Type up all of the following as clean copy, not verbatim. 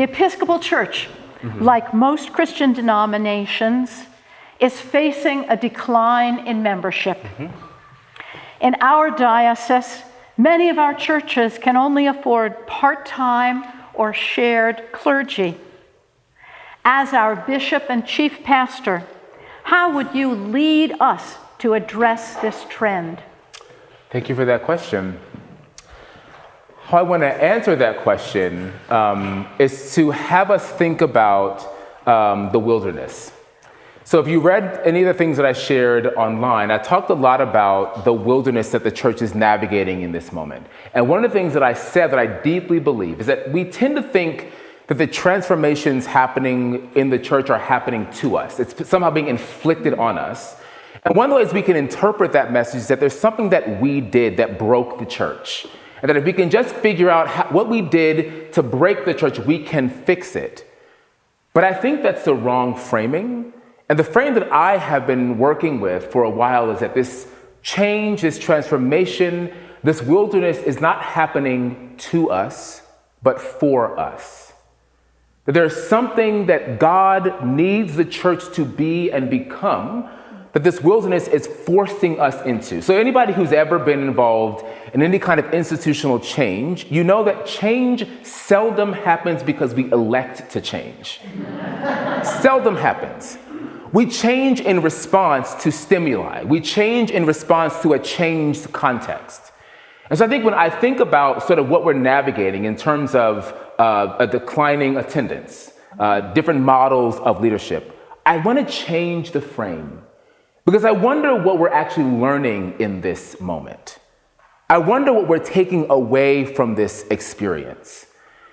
The Episcopal Church, like most Christian denominations, is facing a decline in membership. In our diocese, many of our churches can only afford part-time or shared clergy. As our bishop and chief pastor, how would you lead us to address this trend? Thank you for that question. How I want to answer that question is to have us think about the wilderness. So if you read any of the things that I shared online, I talked a lot about the wilderness that the church is navigating in this moment. And one of the things that I said that I deeply believe is that we tend to think that the transformations happening in the church are happening to us. It's somehow being inflicted on us. And one of the ways we can interpret that message is that there's something that we did that broke the church. And that if we can just figure out what we did to break the church, we can fix it. But I think that's the wrong framing. And the frame that I have been working with for a while is that this change, this transformation, this wilderness is not happening to us, but for us. That there's something that God needs the church to be and become, that this wilderness is forcing us into. So anybody who's ever been involved in any kind of institutional change, you know that change seldom happens because we elect to change. Seldom happens. We change in response to stimuli. We change in response to a changed context. And so I think when I think about sort of what we're navigating in terms of a declining attendance, different models of leadership, I want to change the frame because I wonder what we're actually learning in this moment. I wonder what we're taking away from this experience.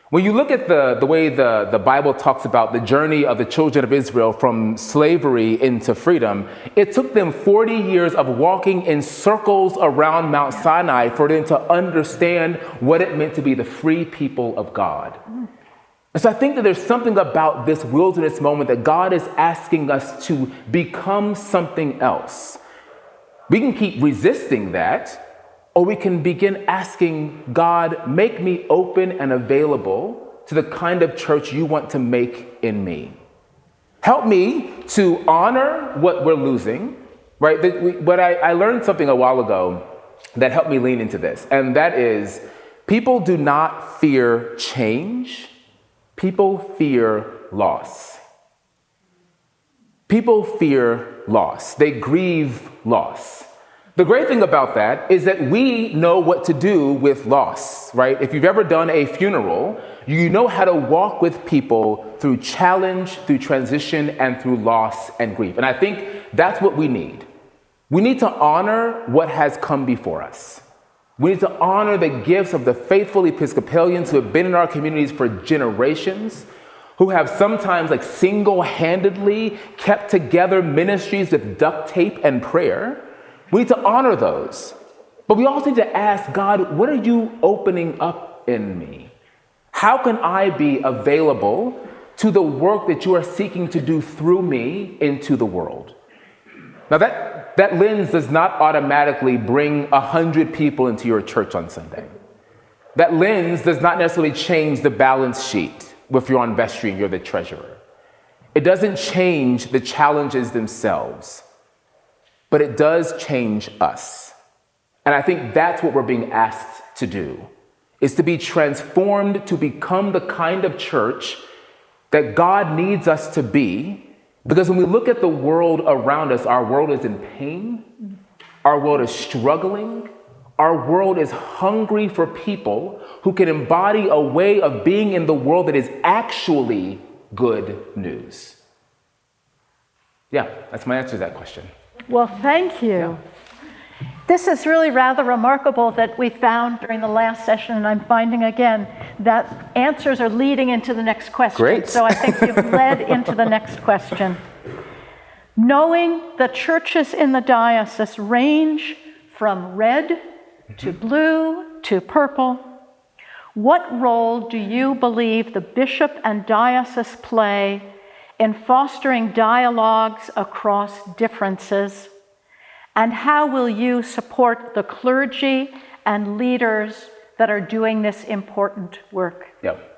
When you look at the way the Bible talks about the journey of the children of Israel from slavery into freedom, it took them 40 years of walking in circles around Mount Sinai for them to understand what it meant to be the free people of God. And so I think that there's something about this wilderness moment that God is asking us to become something else. We can keep resisting that, or we can begin asking God, make me open and available to the kind of church you want to make in me. Help me to honor what we're losing, right? But I learned something a while ago that helped me lean into this, and that is people do not fear change. People fear loss. People fear loss. They grieve loss. The great thing about that is that we know what to do with loss, right? If you've ever done a funeral, you know how to walk with people through challenge, through transition, and through loss and grief. And I think that's what we need. We need to honor what has come before us. We need to honor the gifts of the faithful Episcopalians who have been in our communities for generations, who have sometimes like single-handedly kept together ministries with duct tape and prayer. We need to honor those. But we also need to ask God, what are you opening up in me? How can I be available to the work that you are seeking to do through me into the world? Now that lens does not automatically bring 100 people into your church on Sunday. That lens does not necessarily change the balance sheet if you're on vestry and you're the treasurer. It doesn't change the challenges themselves. But it does change us. And I think that's what we're being asked to do, is to be transformed to become the kind of church that God needs us to be. Because when we look at the world around us, our world is in pain. Our world is struggling. Our world is hungry for people who can embody a way of being in the world that is actually good news. Yeah, that's my answer to that question. Well, thank you. Yeah. This is really rather remarkable that we found during the last session, and I'm finding again that answers are leading into the next question. Great. So I think you've led into the next question. Knowing the churches in the diocese range from red to blue to purple, what role do you believe the bishop and diocese play in fostering dialogues across differences? And how will you support the clergy and leaders that are doing this important work? Yep.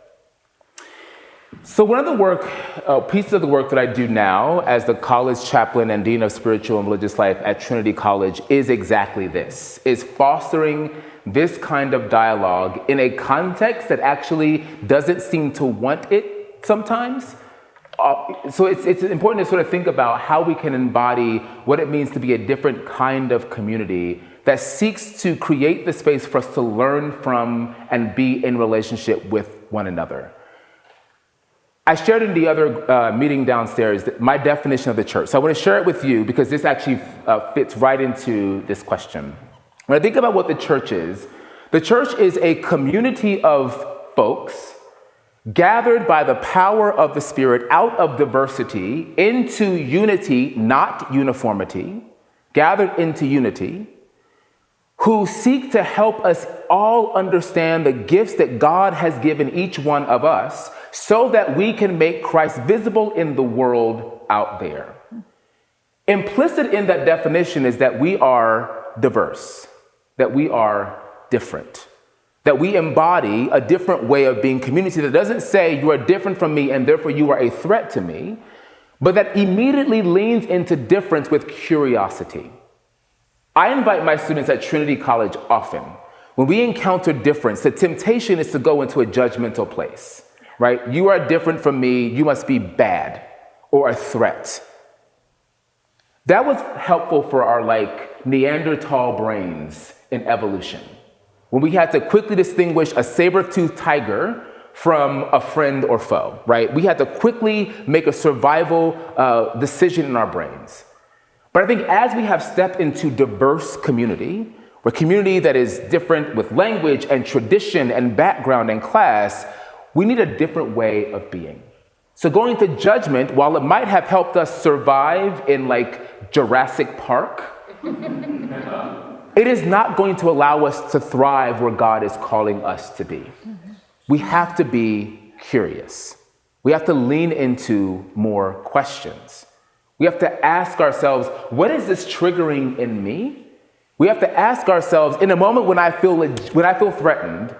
So one of the pieces of the work that I do now as the college chaplain and dean of spiritual and religious life at Trinity College is exactly this, is fostering this kind of dialogue in a context that actually doesn't seem to want it sometimes. So it's important to sort of think about how we can embody what it means to be a different kind of community that seeks to create the space for us to learn from and be in relationship with one another. I shared in the other meeting downstairs my definition of the church. So I want to share it with you because this actually fits right into this question. When I think about what the church is a community of folks gathered by the power of the Spirit out of diversity into unity, not uniformity, gathered into unity, who seek to help us all understand the gifts that God has given each one of us so that we can make Christ visible in the world out there. Implicit in that definition is that we are diverse, that we are different, that we embody a different way of being community that doesn't say you are different from me and therefore you are a threat to me, but that immediately leans into difference with curiosity. I invite my students at Trinity College often. When we encounter difference, the temptation is to go into a judgmental place, right? You are different from me, you must be bad or a threat. That was helpful for our Neanderthal brains in evolution, when we had to quickly distinguish a saber-toothed tiger from a friend or foe, right? We had to quickly make a survival decision in our brains. But I think as we have stepped into diverse community, a community that is different with language and tradition and background and class, we need a different way of being. So going to judgment, while it might have helped us survive in Jurassic Park, it is not going to allow us to thrive where God is calling us to be. We have to be curious. We have to lean into more questions. We have to ask ourselves, what is this triggering in me? We have to ask ourselves, in a moment when I feel threatened,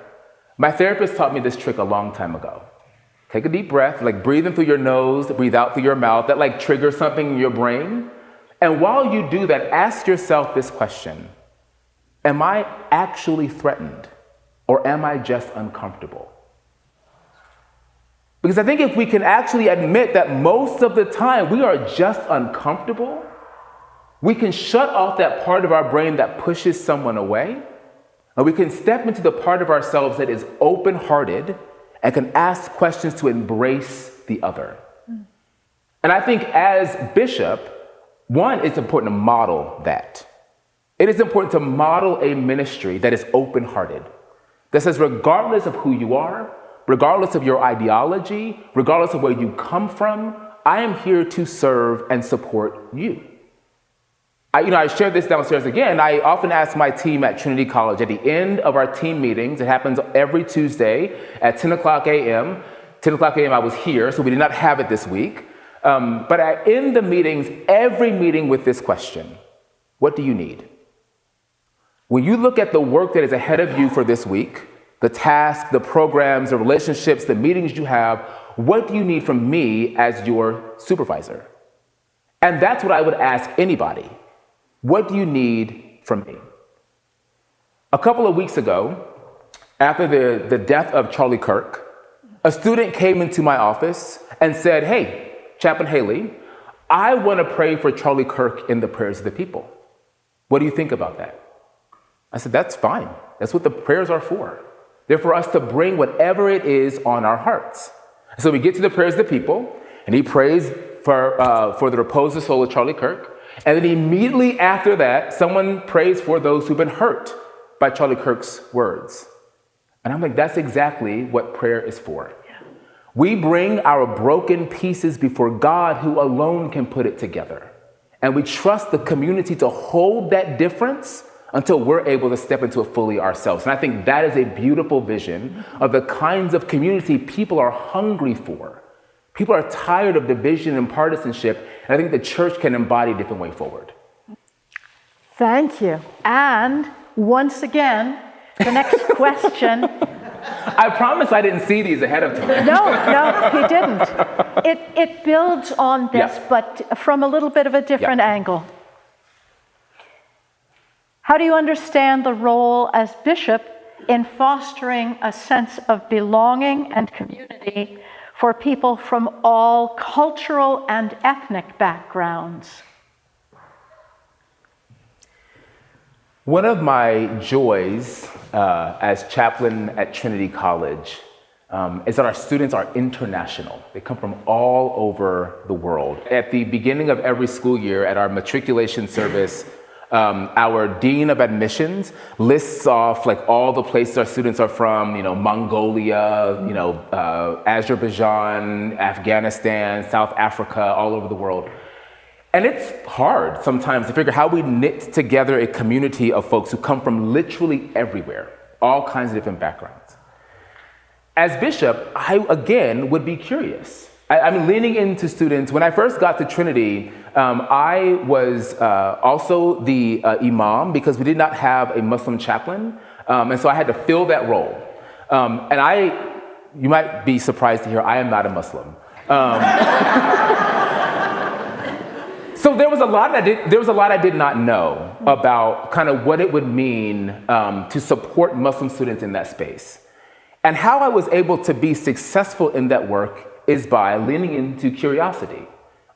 my therapist taught me this trick a long time ago. Take a deep breath, breathe in through your nose, breathe out through your mouth. That triggers something in your brain. And while you do that, ask yourself this question: am I actually threatened, or am I just uncomfortable? Because I think if we can actually admit that most of the time we are just uncomfortable, we can shut off that part of our brain that pushes someone away, and we can step into the part of ourselves that is open-hearted and can ask questions to embrace the other. And I think as bishop, one, it's important to model that. It is important to model a ministry that is open-hearted, that says regardless of who you are, regardless of your ideology, regardless of where you come from, I am here to serve and support you. I shared this downstairs again. I often ask my team at Trinity College at the end of our team meetings. It happens every Tuesday at 10 o'clock a.m. 10 o'clock a.m. I was here, so we did not have it this week. But I end the meetings, every meeting, with this question: what do you need? When you look at the work that is ahead of you for this week, the tasks, the programs, the relationships, the meetings you have, what do you need from me as your supervisor? And that's what I would ask anybody. What do you need from me? A couple of weeks ago, after the death of Charlie Kirk, a student came into my office and said, "Hey, Chaplain Halley, I want to pray for Charlie Kirk in the prayers of the people. What do you think about that?" I said, "That's fine. That's what the prayers are for. They're for us to bring whatever it is on our hearts." So we get to the prayers of the people, and he prays for the repose of the soul of Charlie Kirk. And then immediately after that, someone prays for those who've been hurt by Charlie Kirk's words. And I'm like, that's exactly what prayer is for. We bring our broken pieces before God, who alone can put it together. And we trust the community to hold that difference until we're able to step into it fully ourselves. And I think that is a beautiful vision of the kinds of community people are hungry for. People are tired of division and partisanship, and I think the church can embody a different way forward. Thank you. And once again, the next question I promise I didn't see these ahead of time. No, he didn't. It builds on this, Yeah. but from a little bit of a different angle. How do you understand the role as bishop in fostering a sense of belonging and community for people from all cultural and ethnic backgrounds? One of my joys as chaplain at Trinity College is that our students are international. They come from all over the world. At the beginning of every school year, at our matriculation service, our dean of admissions lists off like all the places our students are from, Mongolia, Azerbaijan, Afghanistan, South Africa, all over the world. And it's hard sometimes to figure how we knit together a community of folks who come from literally everywhere, all kinds of different backgrounds. As bishop, I, again, would be curious. I'm leaning into students. When I first got to Trinity, I was also the imam because we did not have a Muslim chaplain. And so I had to fill that role. You might be surprised to hear, I am not a Muslim. So there was a lot I did not know about kind of what it would mean to support Muslim students in that space. And how I was able to be successful in that work is by leaning into curiosity.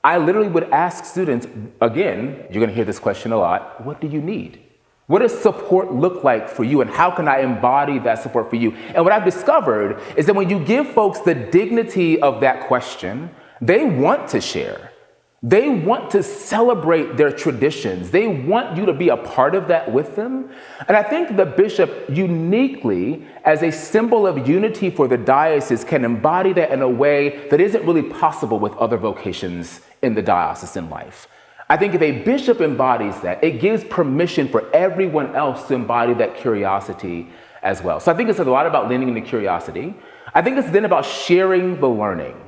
I literally would ask students, again, you're going to hear this question a lot, what do you need? What does support look like for you, and how can I embody that support for you? And what I've discovered is that when you give folks the dignity of that question, they want to share. They want to celebrate their traditions. They want you to be a part of that with them. And I think the bishop uniquely, as a symbol of unity for the diocese, can embody that in a way that isn't really possible with other vocations in the diocesan life. I think if a bishop embodies that, it gives permission for everyone else to embody that curiosity as well. So I think it's a lot about leaning into curiosity. I think it's then about sharing the learning.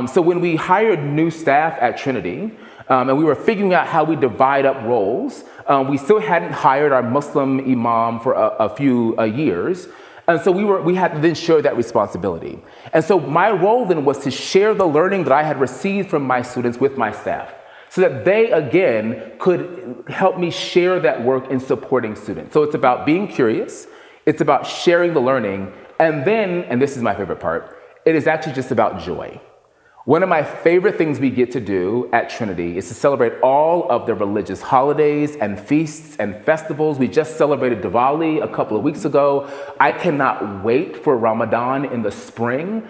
So when we hired new staff at Trinity, and we were figuring out how we divide up roles, we still hadn't hired our Muslim imam for a few years. And so we had to then share that responsibility. And so my role then was to share the learning that I had received from my students with my staff, so that they, again, could help me share that work in supporting students. So it's about being curious, it's about sharing the learning, and then, and this is my favorite part, it is actually just about joy. One of my favorite things we get to do at Trinity is to celebrate all of the religious holidays and feasts and festivals. We just celebrated Diwali a couple of weeks ago. I cannot wait for Ramadan in the spring.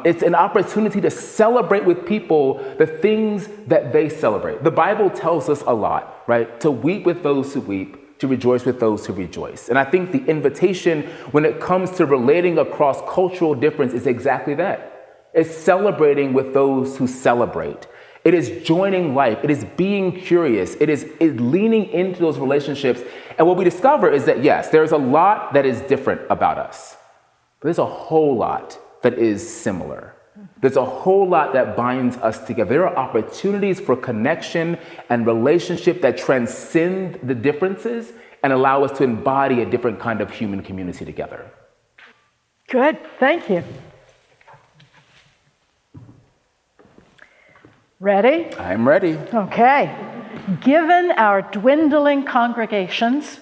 It's an opportunity to celebrate with people the things that they celebrate. The Bible tells us a lot, right? To weep with those who weep, to rejoice with those who rejoice. And I think the invitation when it comes to relating across cultural difference is exactly that. It's celebrating with those who celebrate. It is joining life. It is being curious. It is leaning into those relationships. And what we discover is that, yes, there's a lot that is different about us, but there's a whole lot that is similar. There's a whole lot that binds us together. There are opportunities for connection and relationship that transcend the differences and allow us to embody a different kind of human community together. Good, thank you. Ready? I'm ready. Okay. Given our dwindling congregations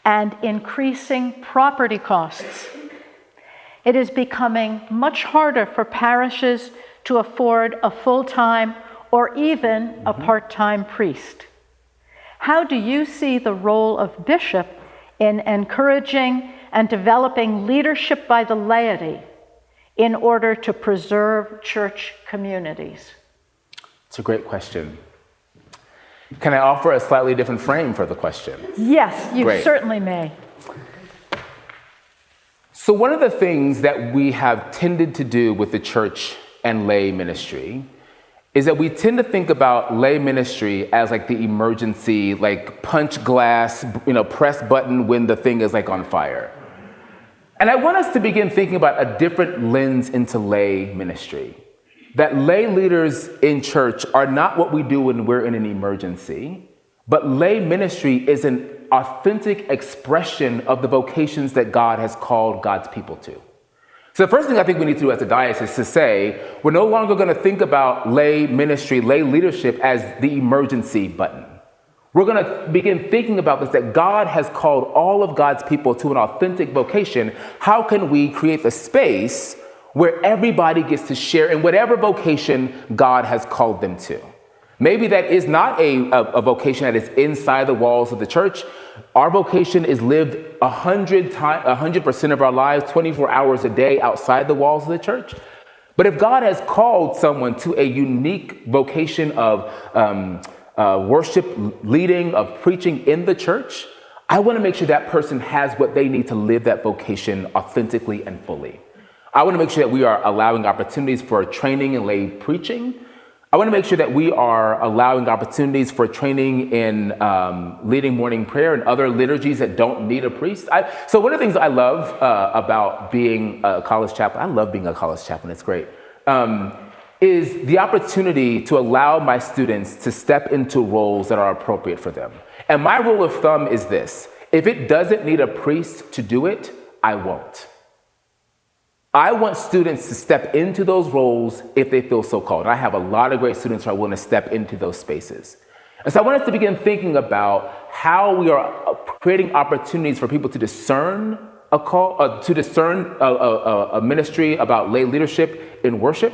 and increasing property costs, it is becoming much harder for parishes to afford a full-time or even a part-time priest. How do you see the role of bishop in encouraging and developing leadership by the laity in order to preserve church communities? It's a great question. Can I offer a slightly different frame for the question? Yes, you certainly may. So one of the things that we have tended to do with the church and lay ministry is that we tend to think about lay ministry as like the emergency, like punch glass, press button when the thing is like on fire. And I want us to begin thinking about a different lens into lay ministry. That lay leaders in church are not what we do when we're in an emergency, but lay ministry is an authentic expression of the vocations that God has called God's people to. So the first thing I think we need to do as a diocese is to say, we're no longer going to think about lay ministry, lay leadership as the emergency button. We're going to begin thinking about this, that God has called all of God's people to an authentic vocation. How can we create the space where everybody gets to share in whatever vocation God has called them to? Maybe that is not a vocation that is inside the walls of the church. Our vocation is lived 100% of our lives, 24 hours a day outside the walls of the church. But if God has called someone to a unique vocation of worship, leading, of preaching in the church, I want to make sure that person has what they need to live that vocation authentically and fully. I want to make sure that we are allowing opportunities for training in lay preaching. I want to make sure that we are allowing opportunities for training in leading morning prayer and other liturgies that don't need a priest. So one of the things I love about being a college chaplain, I love being a college chaplain, it's great, is the opportunity to allow my students to step into roles that are appropriate for them. And my rule of thumb is this: if it doesn't need a priest to do it, I won't. I want students to step into those roles if they feel so called. I have a lot of great students who are willing to step into those spaces. And so I want us to begin thinking about how we are creating opportunities for people to discern a call, a ministry about lay leadership in worship.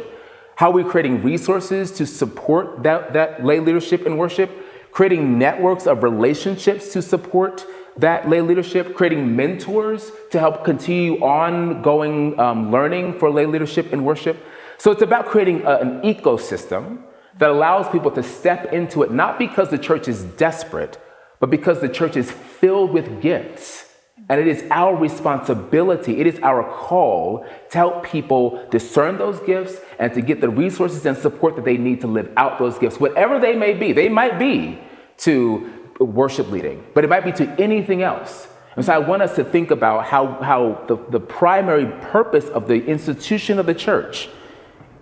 How are we creating resources to support that lay leadership in worship? Creating networks of relationships to support that lay leadership, creating mentors to help continue ongoing learning for lay leadership in worship. So it's about creating an ecosystem that allows people to step into it, not because the church is desperate, but because the church is filled with gifts. And it is our responsibility, it is our call to help people discern those gifts and to get the resources and support that they need to live out those gifts, whatever they may be. They might be to worship leading, but it might be to anything else. And so I want us to think about how the primary purpose of the institution of the church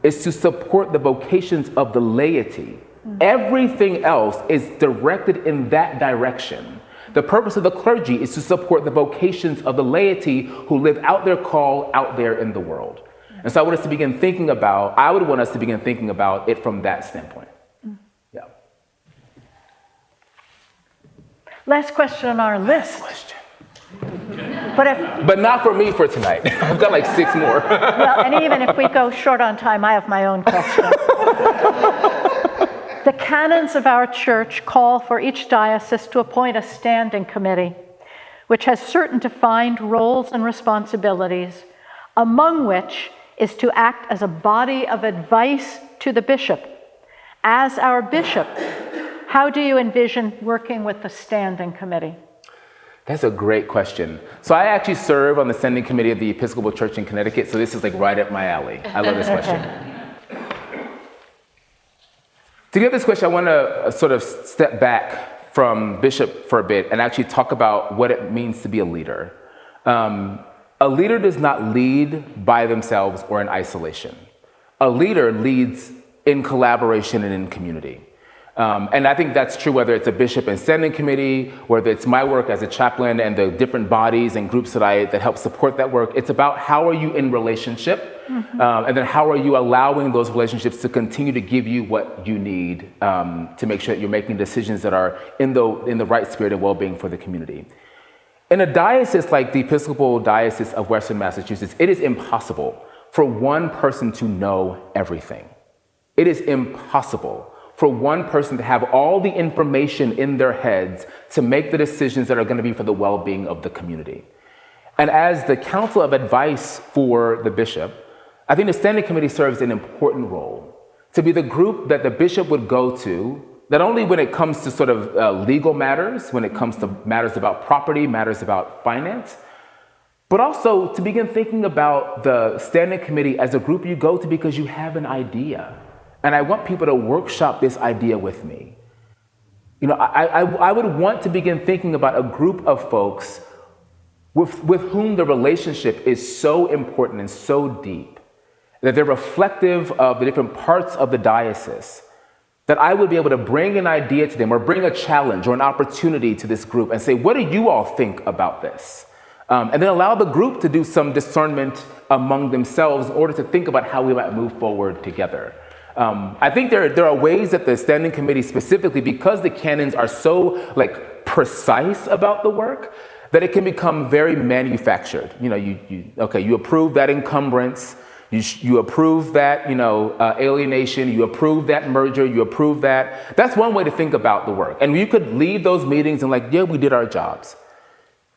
is to support the vocations of the laity. Everything else is directed in that direction. The purpose of the clergy is to support the vocations of the laity who live out their call out there in the world. And so I would want us to begin thinking about it from that standpoint. Yeah. Last question on our list. But not for me for tonight. I've got like 6 more. Well, and even if we go short on time, I have my own question. The canons of our church call for each diocese to appoint a standing committee, which has certain defined roles and responsibilities, among which is to act as a body of advice to the bishop. As our bishop, how do you envision working with the standing committee? That's a great question. So I actually serve on the standing committee of the Episcopal Church in Connecticut, so this is like right up my alley. I love this question. To get this question, I want to sort of step back from bishop for a bit and actually talk about what it means to be a leader. A leader does not lead by themselves or in isolation. A leader leads in collaboration and in community. And I think that's true whether it's a bishop and standing committee, whether it's my work as a chaplain and the different bodies and groups that help support that work. It's about how are you in relationship, and then how are you allowing those relationships to continue to give you what you need to make sure that you're making decisions that are in the right spirit of well-being for the community. In a diocese like the Episcopal Diocese of Western Massachusetts, it is impossible for one person to know everything. It is impossible for one person to have all the information in their heads to make the decisions that are going to be for the well-being of the community. And as the council of advice for the bishop, I think the standing committee serves an important role to be the group that the bishop would go to, not only when it comes to sort of legal matters, when it comes to matters about property, matters about finance, but also to begin thinking about the standing committee as a group you go to because you have an idea. And I want people to workshop this idea with me. You know, I would want to begin thinking about a group of folks with whom the relationship is so important and so deep that they're reflective of the different parts of the diocese, that I would be able to bring an idea to them or bring a challenge or an opportunity to this group and say, what do you all think about this? And then allow the group to do some discernment among themselves in order to think about how we might move forward together. I think there are ways that the Standing Committee specifically, because the canons are so precise about the work, that it can become very manufactured. You approve that encumbrance, you approve that alienation, you approve that merger, you approve that. That's one way to think about the work. And you could leave those meetings and we did our jobs.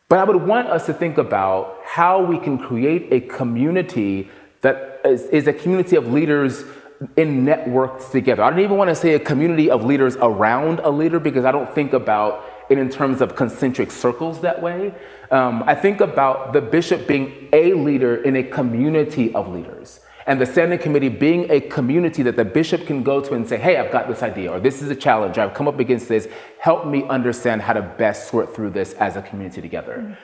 But I would want us to think about how we can create a community that is a community of leaders in networks together. I don't even want to say a community of leaders around a leader, because I don't think about it in terms of concentric circles that way. I think about the bishop being a leader in a community of leaders, and the Standing Committee being a community that the bishop can go to and say, hey, I've got this idea, or this is a challenge, or I've come up against this, help me understand how to best sort through this as a community together.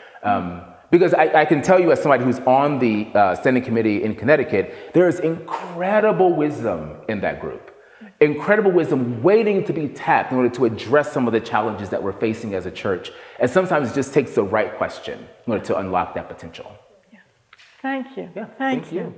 Because I can tell you, as somebody who's on the Standing Committee in Connecticut, there is incredible wisdom in that group. Incredible wisdom waiting to be tapped in order to address some of the challenges that we're facing as a church. And sometimes it just takes the right question in order to unlock that potential. Yeah. Thank you. Yeah, Thank you.